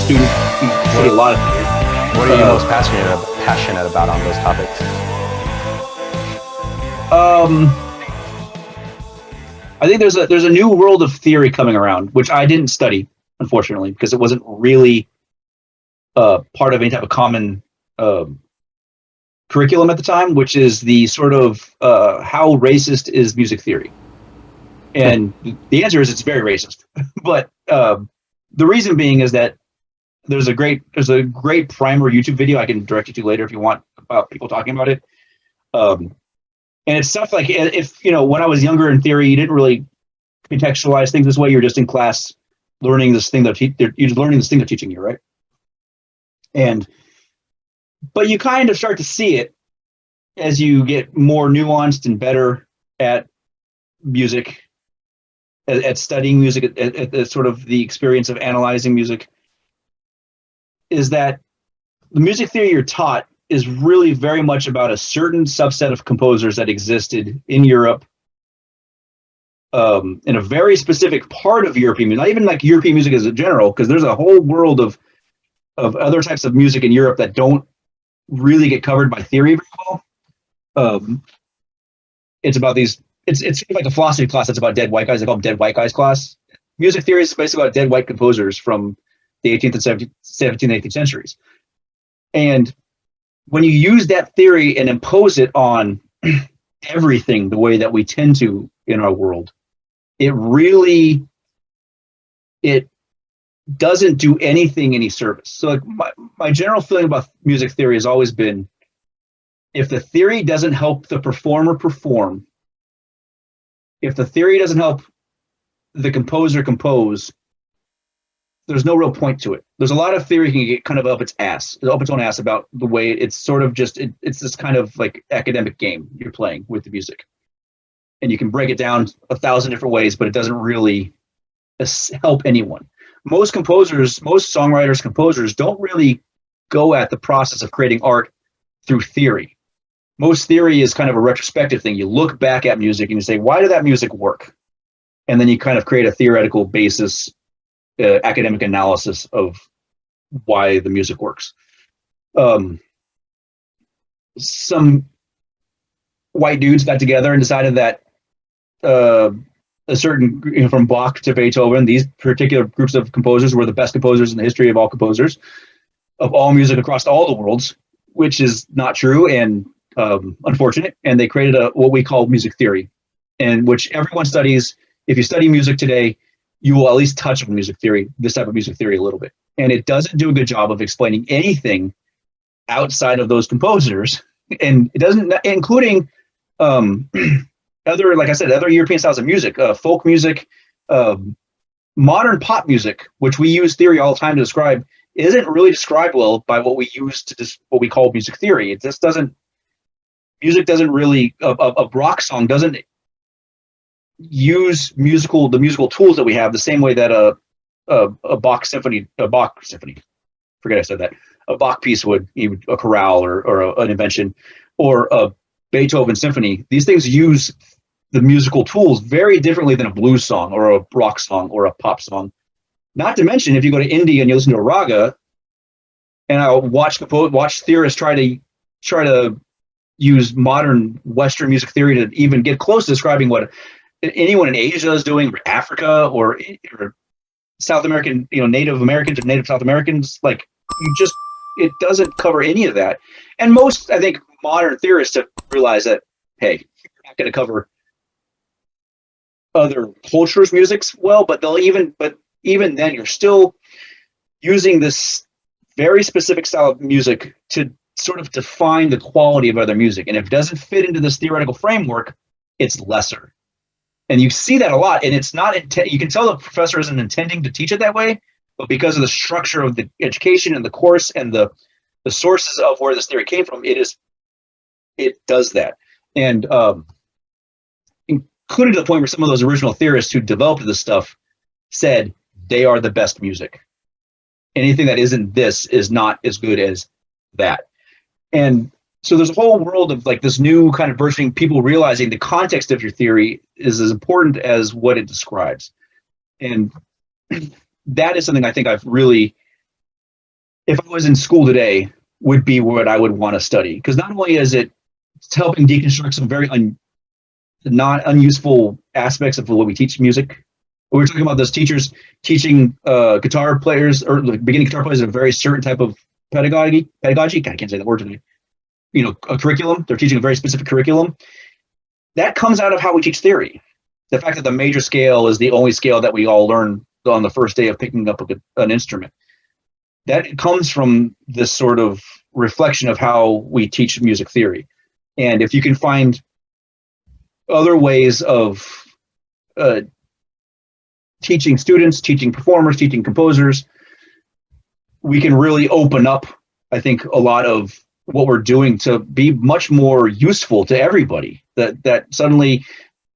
student, you study a lot of theory. What are you most passionate about on those topics? I think there's a new world of theory coming around, which I didn't study, unfortunately, because it wasn't really part of any type of common curriculum at the time, which is the sort of how racist is music theory? And the answer is it's very racist. But the reason being is that there's a great primer YouTube video I can direct you to later if you want, about people talking about it. And it's stuff like, if when I was younger in theory, you didn't really contextualize things this way. You're just in class learning this thing that you're learning this thing they're teaching you, right? But you kind of start to see it as you get more nuanced and better at music, at studying music, at sort of the experience of analyzing music, is that the music theory you're taught is really very much about a certain subset of composers that existed in Europe, in a very specific part of European music, not even like European music as a general, because there's a whole world of other types of music in Europe that don't really get covered by theory very well. It's about these, it's sort of like a philosophy class that's about dead white guys. They call them dead white guys class. Music theory is basically about dead white composers from the 18th and 17th and 18th centuries. And when you use that theory and impose it on everything the way that we tend to in our world, it doesn't do anything any service. So like my general feeling about music theory has always been, if the theory doesn't help the performer perform, if the theory doesn't help the composer compose, there's no real point to it. There's a lot of theory can get kind of up its own ass about the way it's sort of just, it's this kind of like academic game you're playing with the music. And you can break it down 1,000 different ways, but it doesn't really help anyone. Most songwriters, composers don't really go at the process of creating art through theory. Most theory is kind of a retrospective thing. You look back at music and you say, why did that music work? And then you kind of create a theoretical basis, academic analysis of why the music works. Some white dudes got together and decided that a certain, from Bach to Beethoven, these particular groups of composers were the best composers in the history of all composers, of all music across all the worlds, which is not true and unfortunate. And they created what we call music theory, and which everyone studies. If you study music today, you will at least touch on this type of music theory a little bit. And it doesn't do a good job of explaining anything outside of those composers. And it doesn't, including other, like I said, other European styles of music, folk music, modern pop music, which we use theory all the time to describe, isn't really described well by what we use to what we call music theory. It just doesn't, music doesn't really, a rock song doesn't use the musical tools that we have the same way that a Bach symphony, forget I said that, a Bach piece would, a chorale or an invention, or a Beethoven symphony. These things use the musical tools very differently than a blues song or a rock song or a pop song. Not to mention, if you go to India and you listen to a raga, and I'll watch theorists try to use modern Western music theory to even get close to describing what anyone in Asia is doing, or Africa, or South American, Native Americans or Native South Americans, like it doesn't cover any of that. And most, I think, modern theorists have realized that, hey, you're not going to cover other cultures' musics well, but even then, you're still using this very specific style of music to sort of define the quality of other music. And if it doesn't fit into this theoretical framework, it's lesser. And you see that a lot, and it's not, you can tell the professor isn't intending to teach it that way, but because of the structure of the education and the course and the sources of where this theory came from, it does that. And including to the point where some of those original theorists who developed this stuff said they are the best music. Anything that isn't this is not as good as that. And so there's a whole world of like this new kind of versioning, people realizing the context of your theory is as important as what it describes. And that is something I think I've really if I was in school today, would be what I would want to study. Because not only is it's helping deconstruct some very not unuseful aspects of the way we teach music. We were talking about those teachers teaching guitar players or like beginning guitar players a very certain type of pedagogy. I can't say that word today. A curriculum. They're teaching a very specific curriculum. That comes out of how we teach theory. The fact that the major scale is the only scale that we all learn on the first day of picking up an instrument. That comes from this sort of reflection of how we teach music theory. And if you can find other ways of teaching students, teaching performers, teaching composers, we can really open up, I think, a lot of what we're doing to be much more useful to everybody. That suddenly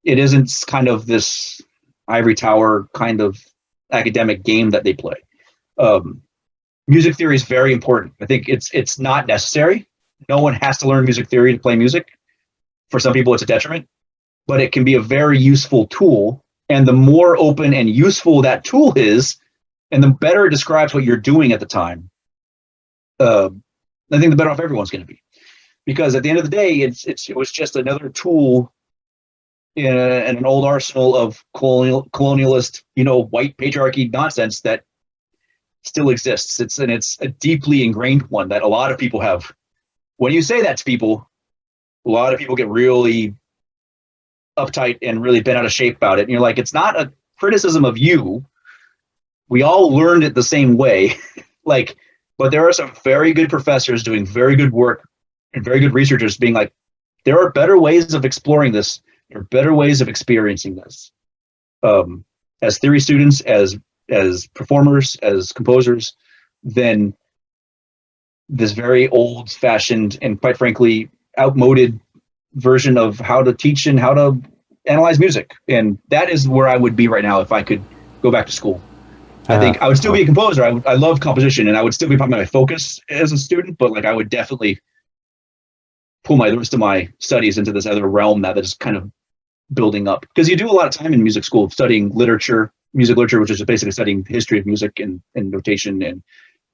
it isn't kind of this ivory tower kind of academic game that they play. Music theory is very important. I think it's not necessary. No one has to learn music theory to play music. For some people, it's a detriment, but it can be a very useful tool. And the more open and useful that tool is, and the better it describes what you're doing at the time, I think the better off everyone's going to be. Because at the end of the day, it was just another tool in an old arsenal of colonialist, white patriarchy nonsense that still exists. It's a deeply ingrained one that a lot of people have. When you say that to people, a lot of people get really uptight and really bent out of shape about it. And you're like, it's not a criticism of you. We all learned it the same way. But there are some very good professors doing very good work and very good researchers being like, there are better ways of exploring this. There are better ways of experiencing this. As theory students, as performers, as composers, than this very old-fashioned and, quite frankly, outmoded version of how to teach and how to analyze music. And that is where I would be right now if I could go back to school. I think I would still be a composer. I love composition, and I would still be probably my focus as a student, but I would definitely pull the rest of my studies into this other realm that is kind of building up. Because you do a lot of time in music school studying music literature, which is basically studying the history of music and notation and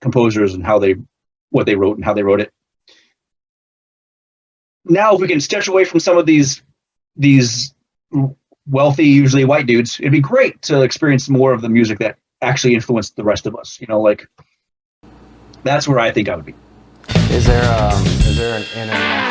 composers and what they wrote and how they wrote it. Now, if we can stretch away from some of these wealthy, usually white dudes, it'd be great to experience more of the music that actually influenced the rest of us. That's where I think I would be. Is there an international